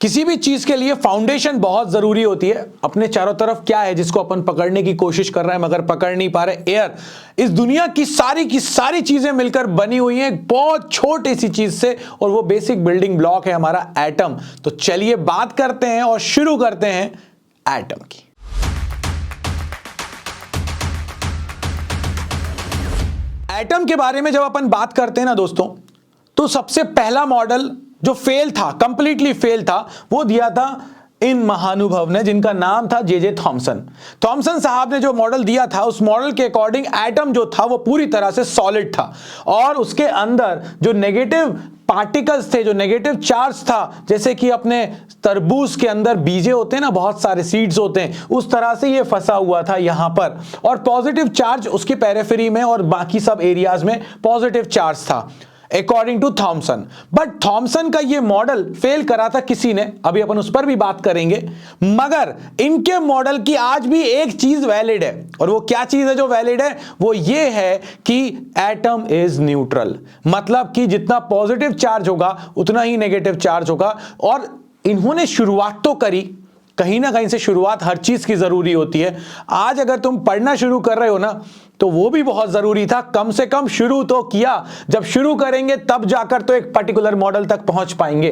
किसी भी चीज के लिए फाउंडेशन बहुत जरूरी होती है। अपने चारों तरफ क्या है जिसको अपन पकड़ने की कोशिश कर रहे हैं मगर पकड़ नहीं पा रहे? एयर। इस दुनिया की सारी चीजें मिलकर बनी हुई हैं एक बहुत छोटी सी चीज से, और वो बेसिक बिल्डिंग ब्लॉक है हमारा एटम। तो चलिए बात करते हैं और शुरू करते हैं एटम की। एटम के बारे में जब अपन बात करते हैं ना दोस्तों, तो सबसे पहला मॉडल जो फेल था, कंप्लीटली फेल था, वो दिया था इन महानुभव ने, जिनका नाम था जे थॉमसन। थॉमसन साहब ने जो मॉडल दिया था, उस मॉडल के अकॉर्डिंग एटम जो था वो पूरी तरह से सॉलिड था, और उसके अंदर जो नेगेटिव पार्टिकल्स थे, जो नेगेटिव चार्ज था, जैसे कि अपने तरबूज के अंदर बीजे होते हैं ना, बहुत सारे सीड्स होते हैं, उस तरह से ये फंसा हुआ था यहां पर, और पॉजिटिव चार्ज उसकी पेरिफेरी में और बाकी सब एरियाज में पॉजिटिव चार्ज था according to Thomson. But Thomson का ये मॉडल फेल करा था किसी ने, अभी अपन उस पर भी बात करेंगे। मगर इनके मॉडल की आज भी एक चीज वैलिड है, और वो क्या चीज है जो वैलिड है? वो ये है कि एटम इज न्यूट्रल, मतलब कि जितना पॉजिटिव चार्ज होगा उतना ही नेगेटिव चार्ज होगा। और इन्होंने शुरुआत तो करी, कहीं ना कहीं से शुरुआत हर चीज की जरूरी होती है। आज अगर तुम पढ़ना शुरू कर रहे हो ना, तो वो भी बहुत जरूरी था, कम से कम शुरू तो किया। जब शुरू करेंगे तब जाकर तो एक पर्टिकुलर मॉडल तक पहुंच पाएंगे।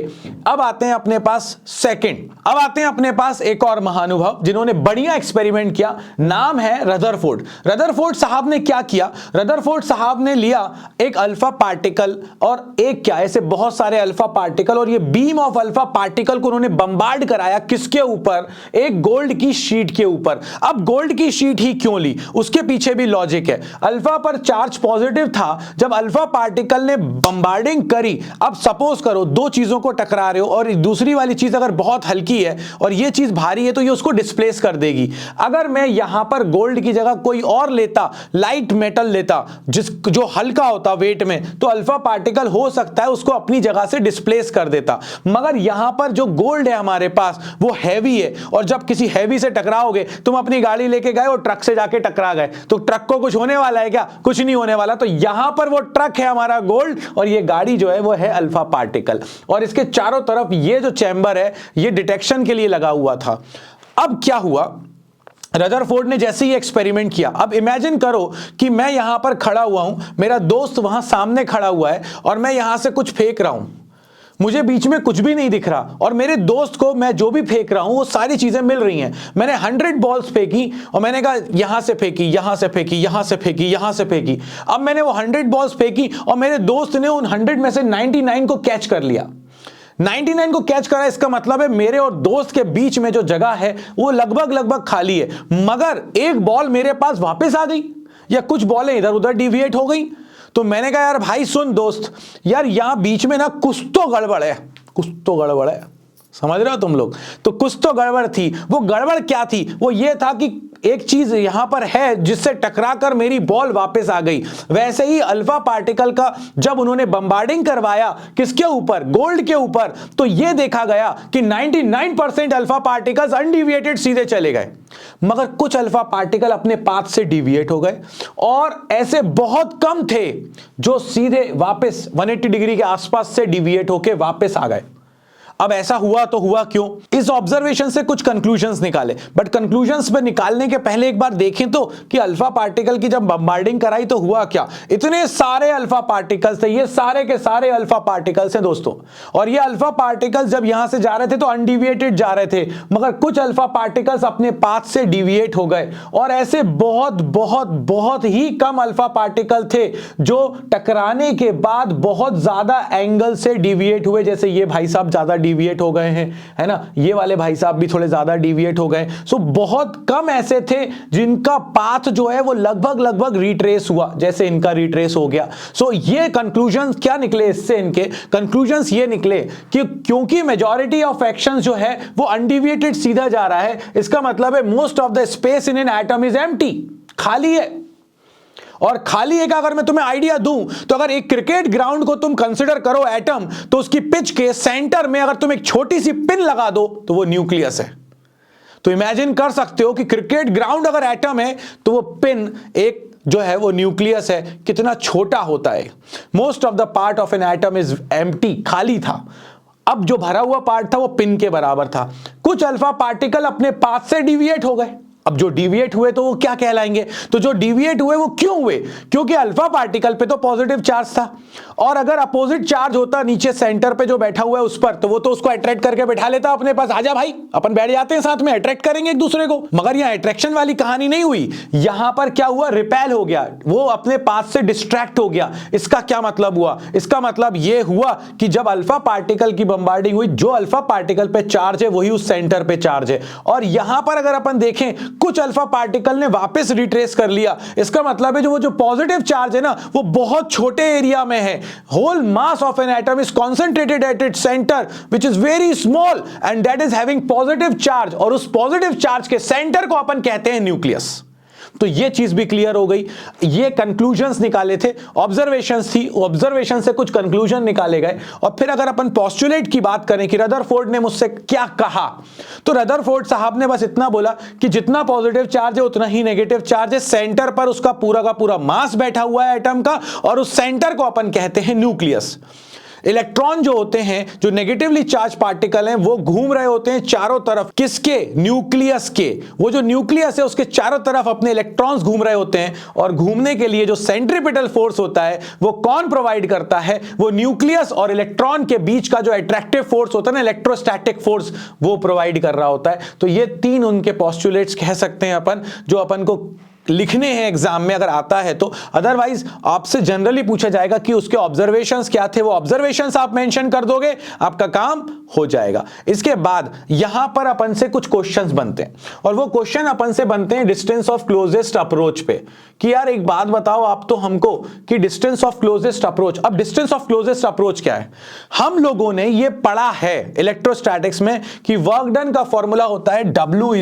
अब आते हैं अपने पास सेकंड, अब आते हैं अपने पास एक और महानुभव जिन्होंने बढ़िया एक्सपेरिमेंट किया, नाम है रदरफोर्ड। रदरफोर्ड साहब ने क्या किया? रदरफोर्ड साहब ने लिया एक अल्फा पार्टिकल और एक क्या, ऐसे बहुत सारे अल्फा पार्टिकल, और ये बीम ऑफ अल्फा पार्टिकल को उन्होंने बम्बार्ड कराया किसके ऊपर? एक गोल्ड की शीट के ऊपर। अब गोल्ड की शीट ही क्यों ली, उसके पीछे भी लॉजिक है। अल्फा पर चार्ज पॉजिटिव था, जब अल्फा पार्टिकल ने बम्बार्डिंग करी, अब सपोज करो दो चीजों को टकरा रहे हो, और दूसरी वाली चीज अगर बहुत हल्की है और ये चीज भारी है, तो ये उसको डिस्प्लेस कर देगी। अगर मैं यहां पर गोल्ड की जगह कोई और लेता, लाइट मेटल लेता जो हल्का होता वेट में, तो अल्फा पार्टिकल हो सकता है उसको अपनी जगह से डिस्प्लेस कर देता। मगर यहां पर जो गोल्ड है हमारे पास वो हैवी है, और जब किसी हैवी से टकराओगे, तुम अपनी गाड़ी लेके गए और ट्रक से जाके टकरा गए, तो ट्रक को कुछ होने वाला है क्या? कुछ नहीं होने वाला। तो यहां पर वो ट्रक है हमारा गोल्ड, और ये गाड़ी जो है वो है अल्फा पार्टिकल, और इसके चारों तरफ ये जो चैम्बर है ये डिटेक्शन के लिए लगा हुआ था। अब क्या हुआ? रदरफोर्ड ने जैसे ही एक्सपेरिमेंट किया, अब इमेजिन करो कि मैं यहां पर खड़ा हुआ हूं, मेरा दोस्त वहां सामने खड़ा हुआ है, और मैं यहां से कुछ फेंक रहा हूं, मुझे बीच में कुछ भी नहीं दिख रहा, और मेरे दोस्त को मैं जो भी फेंक रहा हूं वो सारी चीजें मिल रही हैं। मैंने 100 बॉल्स फेंकी, और मैंने कहा यहां से फेंकी, यहां से फेंकी, यहां से फेंकी, यहां से फेंकी। अब मैंने वो 100 बॉल्स फेंकी, और मेरे दोस्त ने उन 100 में से 99 को कैच कर लिया। 99 को कैच करा, इसका मतलब है मेरे और दोस्त के बीच में जो जगह है वो लगभग खाली है। मगर एक बॉल मेरे पास वापस आ गई, या कुछ बॉलें इधर उधर डिविएट हो गई। तो मैंने कहा यार भाई सुन दोस्त, यार यहां बीच में ना कुछ तो गड़बड़ है, कुछ तो गड़बड़ है, समझ रहे हो तुम लोग? तो कुछ तो गड़बड़ थी। वो गड़बड़ क्या थी? वो ये था कि एक चीज यहां पर है जिससे टकराकर मेरी बॉल वापस आ गई। वैसे ही अल्फा पार्टिकल का जब उन्होंने बम्बार्डिंग करवाया किसके ऊपर? गोल्ड के ऊपर, तो यह देखा गया कि 99% अल्फा पार्टिकल्स अनडिविएटेड सीधे चले गए, मगर कुछ अल्फा पार्टिकल अपने पाथ से डिविएट हो गए, और ऐसे बहुत कम थे जो सीधे वापस 180 डिग्री के आसपास से डिविएट होके वापस आ गए। अब ऐसा हुआ तो हुआ क्यों? इस ऑब्जर्वेशन से कुछ कंक्लूजन्स निकाले, बट कंक्लूजन्स पे निकालने के पहले एक बार देखें तो कि अल्फा पार्टिकल की जब बम्बार्डिंग कराई तो हुआ क्या। इतने सारे अल्फा पार्टिकल्स थे, ये सारे के सारे अल्फा पार्टिकल्स हैं दोस्तों, और ये अल्फा पार्टिकल्स जब यहां से जा रहे थे तो अनडिविएटेड जा रहे थे, मगर कुछ अल्फा पार्टिकल्स अपने पाथ से डिविएट हो गए, और ऐसे बहुत बहुत बहुत ही कम अल्फा पार्टिकल थे जो टकराने के बाद बहुत ज्यादा एंगल से डिविएट हुए। जैसे ये भाई साहब ज्यादा डिविएट हो गए हैं, है ना, ये वाले भाई साहब भी थोड़े ज्यादा डिविएट हो गए। सो बहुत कम ऐसे थे जिनका पाथ जो है वो लगभग रिट्रेस हुआ, जैसे इनका रिट्रेस हो गया। सो ये कंक्लूजन्स क्या निकले इससे? इनके कंक्लूजन्स ये निकले कि क्योंकि मेजॉरिटी ऑफ एक्शंस जो है वो अनडिविएटेड सीधा जा रहा है, इसका मतलब है most of the space in an atom is empty, खाली है। और खाली एक अगर मैं तुम्हें आइडिया दूं, तो अगर एक क्रिकेट ग्राउंड को तुम कंसीडर करो एटम, तो उसकी पिच के सेंटर में अगर तुम एक छोटी सी पिन लगा दो तो वो न्यूक्लियस है। तो इमेजिन कर सकते हो कि क्रिकेट ग्राउंड अगर एटम है तो वो पिन एक जो है वो न्यूक्लियस है, कितना छोटा होता है। Most of the part of an atom is empty, खाली था। अब जो भरा हुआ पार्ट था वो पिन के बराबर था। कुछ अल्फा पार्टिकल अपने पाथ से डिविएट हो गए। अब जो डिविएट हुए तो वो क्या कहलाएंगे? तो जो डिविएट हुए वो क्यों हुए? क्योंकि अल्फा पार्टिकल पे तो पॉजिटिव चार्ज था, और अगर अपोजिट चार्ज होता नीचे सेंटर पे जो बैठा हुआ है उस पर, तो वो तो उसको अट्रैक्ट करके बैठा लेता अपने पास, आजा भाई अपन बैठ जाते हैं साथ में, अट्रैक्ट करेंगे एक दूसरे को। मगर यहां अट्रैक्शन वाली कहानी नहीं हुई, यहां पर क्या हुआ? रिपेल हो गया, वो अपने पाथ से डिस्ट्रैक्ट हो गया। इसका क्या मतलब हुआ? इसका मतलब यह हुआ कि जब अल्फा पार्टिकल की बम्बार्डिंग हुई, जो अल्फा पार्टिकल पे चार्ज है वही उस सेंटर पे चार्ज है, और यहां पर अगर अपन देखें कुछ अल्फा पार्टिकल ने वापस रिट्रेस कर लिया। इसका मतलब है जो पॉजिटिव चार्ज है ना वो बहुत छोटे एरिया में है। Whole mass of an atom is concentrated at its centre which is very small and that is having positive charge, और उस पॉजिटिव चार्ज के सेंटर को अपन कहते हैं न्यूक्लियस। तो ये चीज भी क्लियर हो गई। ये कंक्लूजन्स निकाले थे, ऑब्जर्वेशंस थी, ऑब्जर्वेशन से कुछ कंक्लूजन निकाले गए। और फिर अगर अपन पोस्टुलेट की बात करें कि रदरफोर्ड ने मुझसे क्या कहा, तो रदरफोर्ड साहब ने बस इतना बोला कि जितना पॉजिटिव चार्ज है उतना ही नेगेटिव चार्ज है, सेंटर पर उसका पूरा का पूरा मास बैठा हुआ है एटम का, और उस सेंटर को अपन कहते हैं न्यूक्लियस। इलेक्ट्रॉन जो होते हैं, जो नेगेटिवली चार्ज पार्टिकल हैं, वो घूम रहे होते हैं चारों तरफ, किसके? न्यूक्लियस के। वो जो न्यूक्लियस है उसके चारों तरफ अपने इलेक्ट्रॉन्स घूम रहे होते हैं, और घूमने के लिए जो सेंट्रीपिटल फोर्स होता है वो कौन प्रोवाइड करता है? वो न्यूक्लियस और इलेक्ट्रॉन के बीच का जो अट्रैक्टिव फोर्स होता है ना, इलेक्ट्रोस्टैटिक फोर्स, वो प्रोवाइड कर रहा होता है। तो ये तीन उनके पोस्टुलेट्स कह सकते हैं अपन, जो अपन को लिखने हैं एग्जाम में अगर आता है तो। अदरवाइज आपसे जनरली पूछा जाएगा कि उसके ऑब्जर्वेशंस क्या थे, वो ऑब्जर्वेशंस आप मेंशन कर दोगे, आपका काम हो जाएगा। इसके बाद यहां पर अपन से कुछ क्वेश्चंस बनते हैं, और वो क्वेश्चन अपन से बनते हैं डिस्टेंस ऑफ क्लोजेस्ट अप्रोच पे, कि यार एक बात बताओ आप तो हमको कि डिस्टेंस ऑफ क्लोजेस्ट अप्रोच। अब डिस्टेंस ऑफ क्लोजेस्ट अप्रोच क्या है? हम लोगों ने ये पढ़ा है इलेक्ट्रोस्टैटिक्स में कि वर्क डन का फॉर्मूला होता है W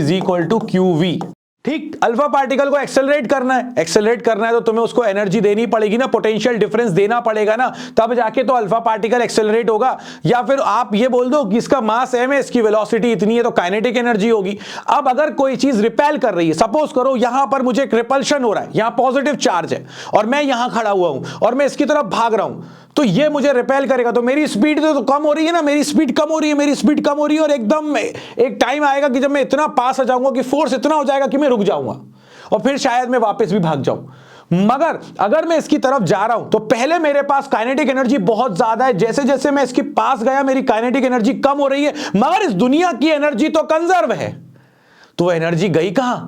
= QV। ठीक, अल्फा पार्टिकल को एक्सेलरेट करना है, एक्सेलरेट करना है तो तुम्हें उसको एनर्जी देनी पड़ेगी ना, पोटेंशियल डिफरेंस देना पड़ेगा ना, तब जाके तो अल्फा पार्टिकल एक्सेलरेट होगा। या फिर आप ये बोल दो कि इसका मास m है, इसकी वेलोसिटी इतनी है, तो काइनेटिक एनर्जी होगी। अब अगर कोई चीज रिपेल कर रही है, सपोज करो यहां पर मुझे एक रिपल्शन हो रहा है, यहां पॉजिटिव चार्ज है और मैं यहां खड़ा हुआ हूं और मैं इसकी तरफ भाग रहा हूं, तो ये मुझे रिपेल करेगा, तो मेरी स्पीड तो कम हो रही है ना, मेरी स्पीड कम हो रही है, मेरी स्पीड कम हो रही है, और एकदम एक टाइम आएगा कि जब मैं इतना पास आ जाऊंगा कि फोर्स इतना हो जाएगा कि मैं रुक जाऊंगा, और फिर शायद मैं वापस भी भाग जाऊं। मगर अगर मैं इसकी तरफ जा रहा हूं तो पहले मेरे पास काइनेटिक एनर्जी बहुत ज्यादा है, जैसे जैसे मैं इसके पास गया मेरी काइनेटिक एनर्जी कम हो रही है, मगर इस दुनिया की एनर्जी तो कंजर्व है, तो वो एनर्जी गई कहां?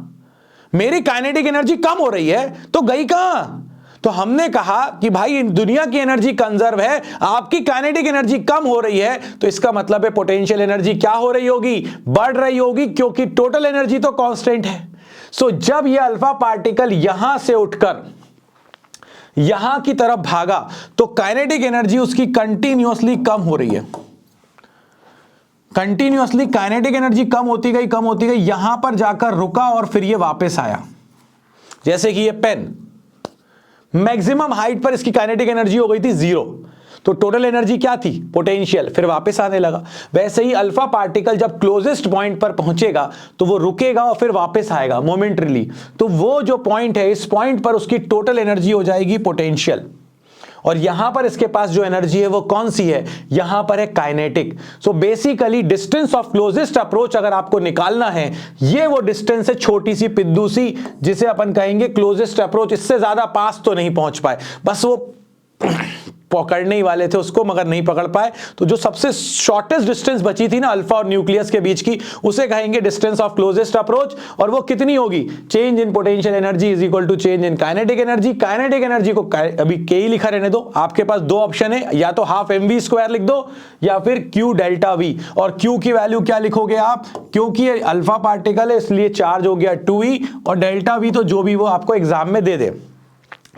मेरी काइनेटिक एनर्जी कम हो रही है तो गई कहां? तो हमने कहा कि भाई दुनिया की एनर्जी कंजर्व है, आपकी काइनेटिक एनर्जी कम हो रही है, तो इसका मतलब है पोटेंशियल एनर्जी क्या हो रही होगी? बढ़ रही होगी, क्योंकि टोटल एनर्जी तो कांस्टेंट है। सो जब यह अल्फा पार्टिकल यहां से उठकर यहां की तरफ भागा तो काइनेटिक एनर्जी उसकी कंटिन्यूअसली कम हो रही है, कंटिन्यूअसली काइनेटिक एनर्जी कम होती गई, यहां पर जाकर रुका और फिर ये वापस आया। जैसे कि ये पेन मैक्सिमम हाइट पर इसकी काइनेटिक एनर्जी हो गई थी 0, तो टोटल एनर्जी क्या थी? पोटेंशियल, फिर वापस आने लगा। वैसे ही अल्फा पार्टिकल जब क्लोजेस्ट पॉइंट पर पहुंचेगा तो वो रुकेगा और फिर वापस आएगा मोमेंटरीली, तो वो जो पॉइंट है, इस पॉइंट पर उसकी टोटल एनर्जी हो जाएगी पोटेंशियल, और यहां पर इसके पास जो एनर्जी है वो कौन सी है? यहां पर है kinetic. So basically distance of closest approach अगर आपको निकालना है, ये वो डिस्टेंस है छोटी सी पिद्दू सी, जिसे अपन कहेंगे क्लोजेस्ट अप्रोच। इससे ज्यादा पास तो नहीं पहुंच पाए, बस वो पकड़ने ही वाले थे उसको मगर नहीं पकड़ पाए, तो जो सबसे शॉर्टेस्ट डिस्टेंस बची थी ना अल्फा और न्यूक्लियस के बीच की, उसे कहेंगे डिस्टेंस ऑफ क्लोजेस्ट अप्रोच। और वो कितनी होगी? Change in potential energy is equal to change in kinetic energy. Kinetic energy को अभी के ही लिखा रहने दो, आपके पास दो ऑप्शन है, या तो हाफ mv² लिख दो या फिर q डेल्टा v। और q की वैल्यू क्या लिखोगे आप? क्योंकि ये अल्फा पार्टिकल है इसलिए चार्ज हो गया 2e, और डेल्टा v तो जो भी वो आपको एग्जाम में दे दे।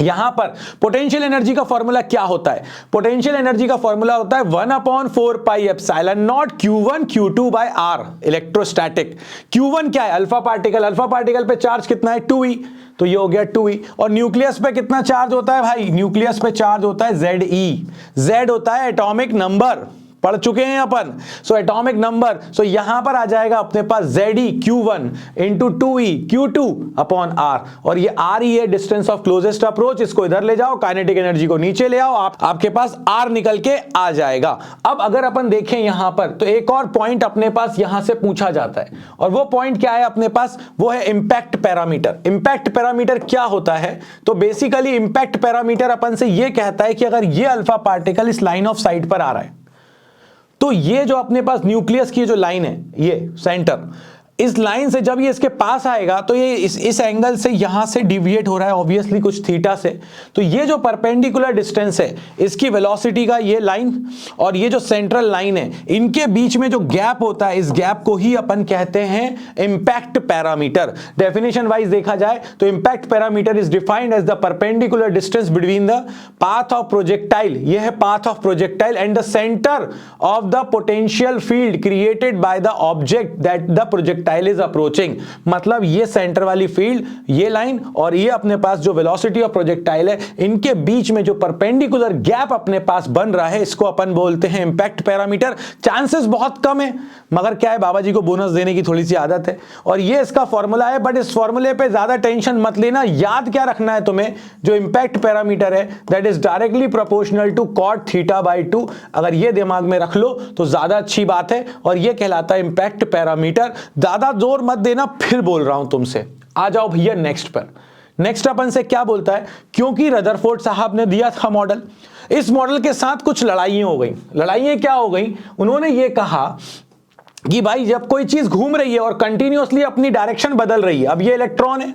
यहां पर पोटेंशियल एनर्जी का फॉर्मूला क्या होता है? पोटेंशियल एनर्जी का फॉर्मूला होता है 1/4πε0 Q1 Q2 by R electrostatic. Q1 क्या है? अल्फा पार्टिकल पे चार्ज कितना है? 2e, तो ये हो गया 2e। और न्यूक्लियस पे कितना चार्ज होता है भाई? न्यूक्लियस पे चार्ज होता है Ze। Z होता है एटॉमिक नंबर, पढ़ चुके हैं अपन। सो एटॉमिक नंबर, सो यहां पर आ जाएगा अपने पास ZeQ1 into 2E Q2 upon R, और ये R ही है डिस्टेंस ऑफ क्लोजेस्ट अप्रोच। इसको इधर ले जाओ, काइनेटिक एनर्जी को नीचे ले आओ, आपके पास R निकल के आ जाएगा। अब अगर अपन देखें यहां पर तो एक और पॉइंट अपने पास यहां से पूछा जाता है, और वो पॉइंट क्या है अपने पास, वो है इंपैक्ट पैरामीटर। इंपैक्ट पैरामीटर क्या होता है, तो बेसिकली इंपैक्ट पैरामीटर अपन से ये कहता है कि अगर ये अल्फा पार्टिकल इस लाइन ऑफ साइट पर आ रहा है, तो ये जो अपने पास न्यूक्लियस की जो लाइन है, ये सेंटर, इस लाइन से जब ये इसके पास आएगा तो ये इस एंगल से यहां से डिविएट हो रहा है ऑब्वियसली कुछ थीटा से, तो ये जो परपेंडिकुलर डिस्टेंस है इसकी वेलोसिटी का ये लाइन और ये जो सेंट्रल लाइन है, इनके बीच में जो गैप होता है, इस गैप को ही अपन कहते हैं इंपैक्ट पैरामीटर। डेफिनेशन वाइज देखा जाए तो impact parameter is defined as the perpendicular distance between the path of projectile, ये है path of projectile, and the centre of the potential field created by the object that the projectile is approaching. मतलब ये centre वाली field, ये line और ये अपने पास जो वेलोसिटी ऑफ प्रोजेक्टाइल है, इनके बीच में जो परपेंडिकुलर गैप अपने पास बन रहा है, इसको अपन बोलते हैं इंपैक्ट पैरामीटर। चांसेस बहुत कम है, मगर क्या है, बाबा जी को बोनस देने की थोड़ी सी आदत है, और ये इसका फॉर्मूला है। बट इस फॉर्मूले पे ज्यादा टेंशन मत लेना, याद क्या रखना है तुम्हें, जो इंपैक्ट पैरामीटर है that is directly proportional to cot θ/2। अगर ये दिमाग में रख लो तो ज्यादा अच्छी बात है, और ये कहलाता है इंपैक्ट पैरामीटर। ज्यादा जोर मत देना, फिर बोल रहा हूं तुमसे। आ जाओ भैया नेक्स्ट पर। नेक्स्ट अपन से क्या बोलता है, क्योंकि रदरफोर्ड साहब ने दिया था मॉडल, इस मॉडल के साथ कुछ लड़ाइयां हो गई। लड़ाइयां क्या हो गई, उन्होंने ये कहा कि भाई जब कोई चीज घूम रही है और कंटिन्यूअसली अपनी डायरेक्शन बदल रही है, अब ये इलेक्ट्रॉन है,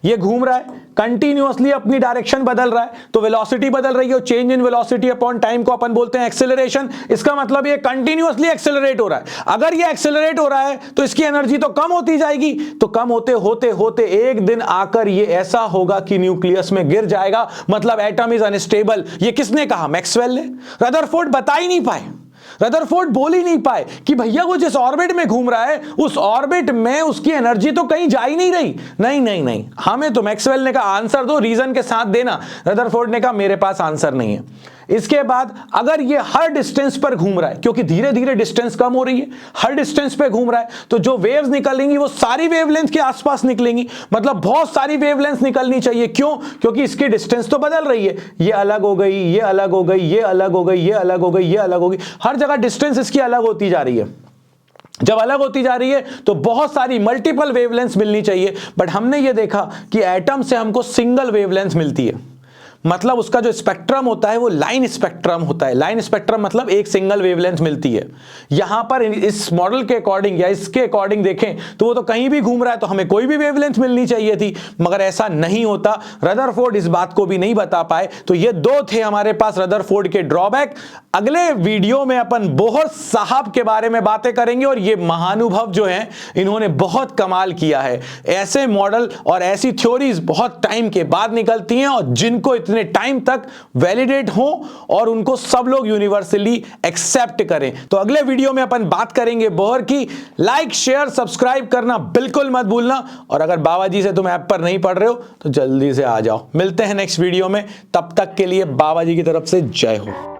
ये घूम रहा है, कंटिन्यूअसली अपनी डायरेक्शन बदल रहा है, तो वेलोसिटी बदल रही है, और change in velocity upon time को अपन बोलते हैं एक्सेलरेशन। इसका मतलब ये कंटिन्यूअसली एक्सेलरेट हो रहा है। अगर ये एक्सेलरेट हो रहा है तो इसकी एनर्जी तो कम होती जाएगी, तो कम होते होते होते एक दिन आकर ये ऐसा होगा कि न्यूक्लियस में गिर जाएगा। मतलब एटम इज अनस्टेबल। ये किसने कहा, मैक्सवेल ने। रदरफोर्ड बता ही नहीं पाए, रदरफोर्ड बोल ही नहीं पाए कि भैया वो जिस ऑर्बिट में घूम रहा है उस ऑर्बिट में उसकी एनर्जी तो कहीं जा ही नहीं रही। नहीं नहीं नहीं, हमें तो मैक्सवेल ने कहा आंसर दो, रीजन के साथ देना। रदरफोर्ड ने कहा मेरे पास आंसर नहीं है। इसके बाद अगर ये हर डिस्टेंस पर घूम रहा है, क्योंकि धीरे धीरे डिस्टेंस कम हो रही है, हर डिस्टेंस पे घूम रहा है, तो जो वेव्स निकलेंगी वो सारी वेवलेंथ के आसपास निकलेंगी। मतलब बहुत सारी वेवलेंथ निकलनी चाहिए। क्यों, क्योंकि इसकी डिस्टेंस तो बदल रही है, ये अलग हो गई, ये अलग हो गई, ये अलग हो गई, ये अलग हो गई, ये अलग हो गई, हर जगह डिस्टेंस इसकी अलग होती जा रही है। जब अलग होती जा रही है तो बहुत सारी मल्टीपल वेवलेंथ मिलनी चाहिए। बट हमने ये देखा कि एटम से हमको सिंगल वेवलेंथ मिलती है। मतलब उसका जो स्पेक्ट्रम होता है वो लाइन स्पेक्ट्रम होता है। लाइन स्पेक्ट्रम मतलब एक सिंगल वेवलेंथ मिलती है। यहां पर इस मॉडल के अकॉर्डिंग या इसके अकॉर्डिंग देखें तो वो तो कहीं भी घूम रहा है, तो हमें कोई भी वेवलेंथ मिलनी चाहिए थी, मगर ऐसा नहीं होता। रदरफोर्ड इस बात को भी नहीं बता पाए। तो ये दो थे हमारे पास रदरफोर्ड के ड्रॉबैक। अगले वीडियो में अपन बोहर साहब के बारे में बातें करेंगे, और ये महानुभव जो हैं इन्होंने बहुत कमाल किया है। ऐसे मॉडल और ऐसी थ्योरीज बहुत टाइम के बाद निकलती हैं, और जिनको इतने टाइम तक वैलिडेट हो और उनको सब लोग यूनिवर्सली एक्सेप्ट करें। तो अगले वीडियो में अपन बात करेंगे बोहर की। लाइक शेयर सब्सक्राइब करना बिल्कुल मत भूलना, और अगर बाबा जी से तुम ऐप पर नहीं पढ़ रहे हो तो जल्दी से आ जाओ। मिलते हैं नेक्स्ट वीडियो में, तब तक के लिए बाबा जी की तरफ से जय हो।